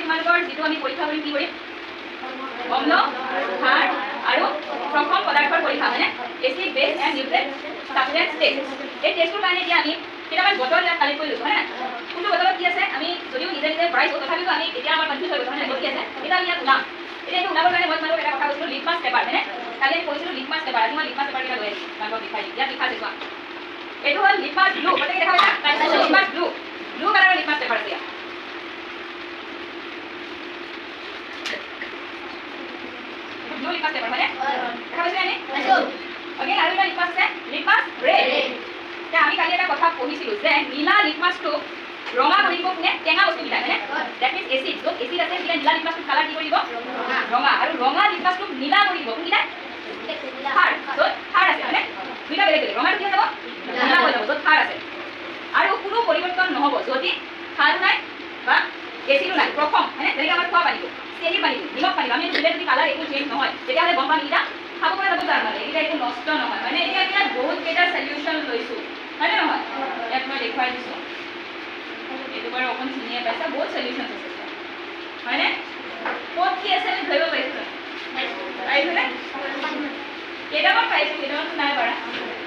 তোমালোকৰ যিটো আমি পৰীক্ষা কৰিম কি কৰিম অম্ল ক্ষাৰ আৰু প্ৰথম পদাৰ্থৰ পৰীক্ষা হয়নে এচিড বেছ এণ্ড নিউট্ৰেট সাবষ্টেন্স টেষ্ট এই টেষ্টটোৰ কাৰণে এতিয়া আমি কেইটামান বটল ইয়াত কালেক্ট কৰি লৈছোঁ হয় কোনটো বটলত কি আছে আমি যদিও নিজে নিজে ভৰাইছোঁ তথাপিতো আমি এতিয়া আমাৰ কনফিউজ হৈ গৈছোঁ হয় কি আছে এতিয়া আমি ইয়াত ওলাম এতিয়া এইটো ওলাবৰ কাৰণে মই তোমালোকক এটা কথা কৈছিলোঁ লিটমাছ পেপাৰ হয়নে কালি আমি কৈছিলোঁ লিটমাছ পেপাৰ আজি মই লিটমাছ পেপাৰ কেইটা লৈ আহিছোঁ তোমালোকক দেখাই দিম ইয়াত লিখা আছে চোৱা এইটো হ'ল লিটমাছ ব্লু গতিকে দেখা পাইছা লিটমাছ ব্লু ব্লু কালাৰৰ লিটমাছ পেপাৰ আছে ইয়াত ব্লু লিটমাছ পেপাৰ হয়নে দেখা পাইছা নে অ'কে আৰু এটা লিটমাছ আছে লিটমাছ ৰেড এতিয়া আমি কালি এটা কথা পঢ়িছিলোঁ যে নীলা লিটমাছটো ৰঙা কৰিব কোনে টেঙা বস্তু মিলাই হয়নে দ্যাট মিন্স এচিড য'ত এচিড আছে তেতিয়া নীলা লিটমাছটো কালাৰ কি কৰিব ৰঙা আৰু ৰঙা লিটমাছটো নীলা কৰিব কোনকেইটা ক্ষাৰ য'ত ক্ষাৰ আছে হয়নে দুইটা বেলেগ বেলেগ ৰঙাটো কি হৈ যাব নীলা হৈ যাব য'ত ক্ষাৰ আছে আৰু কোনো পৰিৱৰ্তন নহ'ব যদি ক্ষাৰো নাই বা এচিডো নাই প্ৰথম হয়নে যেনেকৈ আমাৰ খোৱা পানীটো চেনি পানীটো নিমখ পানীটো আমি দিলে যদি কালাৰ একো চেঞ্জ নহয় তেতিয়াহ'লে গম পাম এইকেইটা খাব পৰা যাব তাৰ মানে এইকেইটা একো নষ্ট নহয় মানে এতিয়া আমি ইয়াত বহুত কেইটা চলিউশ্যন লৈছোঁ হয়নে নহয় ইয়াত মই দেখুৱাই দিছোঁ এইটো বাৰু অকণ চিনিয়ে পাইছা বহুত চলিউশ্যন আছে হয়নে ক'ত কি আছে আমি ধৰিব পাৰিছোঁ পাৰিছোঁনে কেইটামান পাইছোঁ কেইটামানতো নাই পাৰা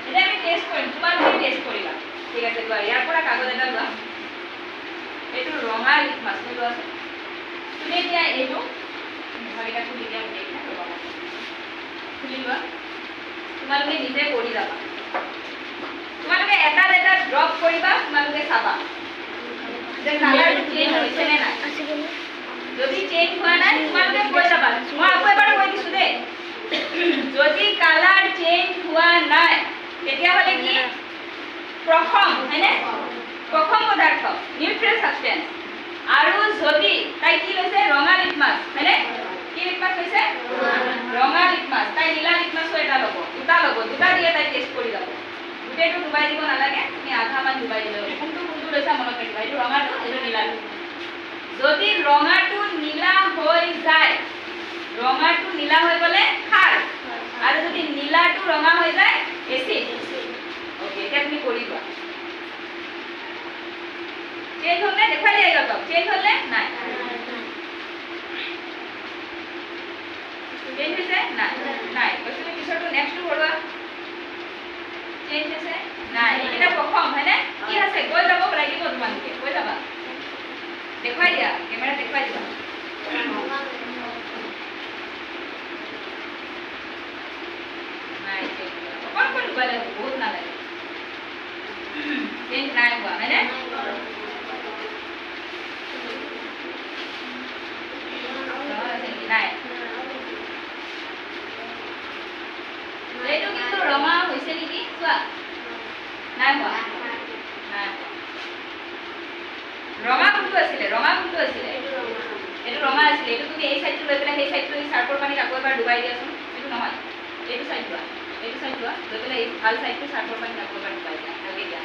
এতিয়া আমি টেষ্ট কৰিম তোমালোকে টেষ্ট কৰিবা ঠিক আছে লোৱা ইয়াৰ পৰা কাগজ এটা লোৱা এইটো ৰঙা লিটমাছটো লোৱাচোন তুমি এতিয়া এইটো ভাগিটা খুলি দিয়া খুলি লোৱা তোমালোকে নিজে কৰি যাবা তোমালোকে এটা এটা ড্ৰপ কৰিবা তোমালোকে চাবা যে কালাৰটো চেঞ্জ হৈছে নে নাই যদি চেঞ্জ হোৱা নাই তোমালোকে কৈ যাবা মই আকৌ এবাৰ কৈ দিছোঁ দেই যদি কালাৰ চেঞ্জ হোৱা নাই তেতিয়াহ'লে কি প্ৰথম হয়নে প্ৰথম পদাৰ্থ নিউট্ৰেল সাবষ্টেন্স আৰু যদি তাই কি লৈছে ৰঙা লিটমাছ হয়নে কি লিটমাছ লৈছে ৰঙা লিটমাছ তাই নীলা লিটমাছটো এটা ল'ব দুটা দিয়ে তাই টেষ্ট কৰি যাব গোটেইটো ডুবাই দিব নালাগে তুমি আধামান ডুবাই দিলে কোনটো লৈছা মনত ৰাখিবা এইটো ৰঙাটো এইটো নীলাটো যদি ৰঙাটো নীলা হৈ যায় ৰঙাটো নীলা হৈ গ'লে ক্ষাৰ আৰু যদি নীলাটো ৰঙা হৈ যায় এচিড অ'কে এতিয়া তুমি কৰিবা চেঞ্জ হ'ল নে দেখুৱাই দিয়া ইহঁতক চেঞ্জ হ'ল নে নাই চেঞ্জ হৈছে নাই কৈছোঁ পিছৰটো নেক্সটটো কৰোৱা চেঞ্জ হৈছে নাই এইকেইটা প্ৰথম হয়নে কি আছে কৈ যাব লাগিব তোমালোকে কৈ যাবা দেখুৱাই দিয়া কেমেৰা দেখুৱাই দিবা নাই অকণ ডুবাই লাগিব বহুত নালাগে চেঞ্জ নাই হোৱা হয়নে নাই এইটো কিন্তু ৰঙা হৈছে নেকি চোৱা নাই হোৱা ৰঙা কোনটো আছিলে এইটো ৰঙা আছিলে এইটো তুমি এই চাইডটো লৈ পেলাই সেই চাইডটো এই চাৰ্ফৰ পানীত আকৌ এবাৰ ডুবাই দিয়াচোন এইটো নহয় এইটো চাইড লোৱা লৈ পেলাই এই ভাল চাইডটো চাৰ্ফৰ পানীত আকৌ এবাৰ ডুবাই দিয়া ভালকৈ দিয়া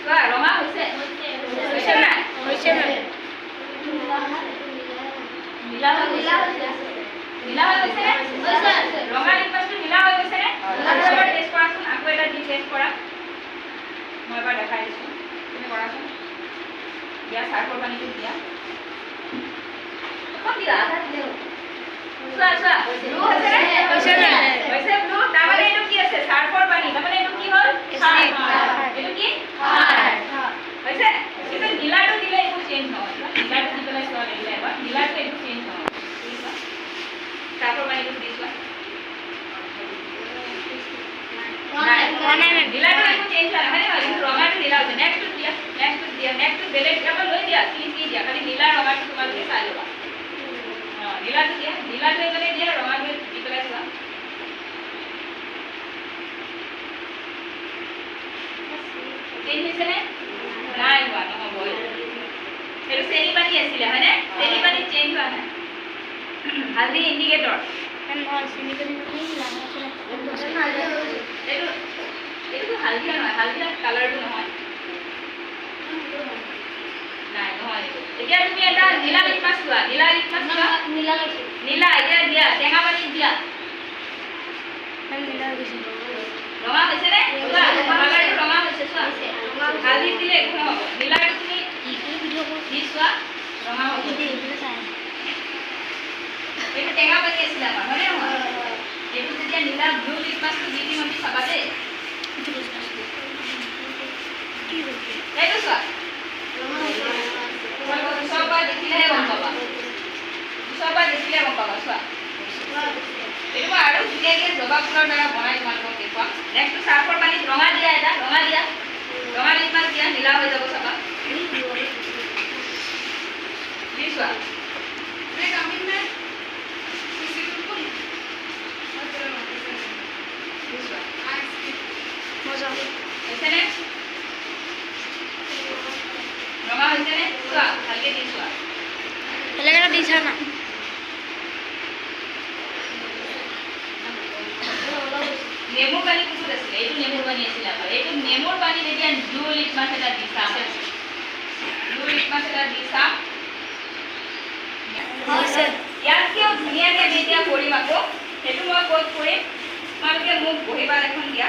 চোৱা ৰঙা হৈছে নাই নীলা হৈ গৈছে ৰঙা লিটমাছটো নীলা হৈ গৈছে নে এবাৰ টেষ্ট কৰাচোন আকৌ এটা দি টেষ্ট কৰা মই এবাৰ দেখাই দিছোঁ তুমি কৰাচোন দিয়া চাৰ্ফৰ পানীটো দিয়া অকণ দিয়া আধা দিলে চোৱা ব্লু হৈছে ব্লু তাৰমানে এইটো কি আছে চাৰ্ফৰ পানী তাৰমানে এইটো কি হ'ল এইটো কি হৈছে কিন্তু নীলাটো দিলে একো চেঞ্জ নহয় নীলাটো দি পেলাই চোৱা লাগিলে এবাৰ নীলাটো একো চেঞ্জ নহয় চাৰ্ফৰ পানীটো দি চোৱা নীলাটো একো চেঞ্জ হোৱা নহয় নহয় কিন্তু ৰঙাটো নীলা হৈছে নেক্সটটো দিয়া নেক্সটটো বেলেগ এবাৰ লৈ দিয়া চিনি দিয়া খালি নীলা ৰঙাটো তোমালোকে চাই ল'বা নীলাটো দিয়া নীলাটো এবাৰে দিয়া ৰঙাটো দি পেলাই চোৱা চেঞ্জ হৈছেনে নাই হোৱা নহ'ব সেইটো চেনি পানী আছিলে হয়নে চেনি পানী চেঞ্জ হোৱা নাই হালধি ইণ্ডিকেটৰ এইটো হালধীয়া নহয় হালধীয়া কালাৰটো নহয় নাই নহয় এতিয়া তুমি এটা নীলা লিটমাছ লোৱা নীলা এতিয়া দিয়া টেঙা পানী দিয়া ৰঙা হৈছে নে কালাৰটো ৰঙা হৈছে চোৱা হালধি দিলে একো নহ'ব নীলাটো তুমি দি চোৱা ৰঙা হ'ব এইটো টেঙা পানী আছিলে আমাৰ হয়নে নহয় এইটো যেতিয়া নীলা ব্লু লিপমাছটো দি দিম আমি চাবা দেই এইটো চোৱা ওচৰৰ পৰা দেখিলেহে গম পাবা ওচৰৰ পৰা দেখিলে গম পাবা চোৱা এইটো মই আৰু ধুনীয়াকৈ জবা ফুলৰ দ্বাৰা বনাই তোমালোকক দেখুৱাম নেক্সটটো চাৰ্ফৰ পানীত ৰঙা দিয়া এটা ৰঙা লিপমাছ দিয়া নীলা হৈ যাব চাবা দি চোৱা হৈছেনে ৰঙা হৈছেনে চোৱা ভালকৈ দি চোৱা দিছা না নেমুৰ পানী কুকুত আছিলে এইটো নেমুৰ পানী আছিলে আমাৰ এইটো নেমুৰ পানী যেতিয়া ব্লু লিপমাছ এটা দি চাম ইয়াতকৈও ধুনীয়াকৈ যেতিয়া কৰিম আকৌ সেইটো মই ক'ত কৰিম তোমালোকে মোক বহিবাল এখন দিয়া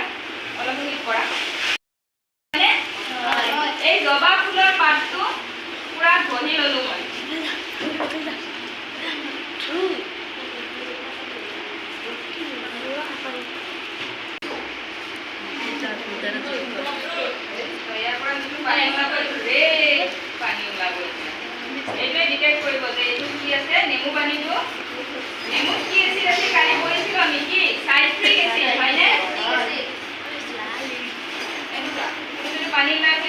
অলপ মিনিট কৰা এই জবা ফুলৰ পাতটো পুৰা ঘঁহি ল'লোঁ মই ইয়াৰ পৰা যিটো পানী ওলাব পানী ওলাব এইটোৱে ডিটেক্ট কৰিব যে এইটো কি আছে নেমু পানীটো নেমুত কি এচিড আছে কালি কৰিছিলোঁ আমি কি চাইট্ৰিক এচিড হয়নে এনেকুৱা পানী ওলাই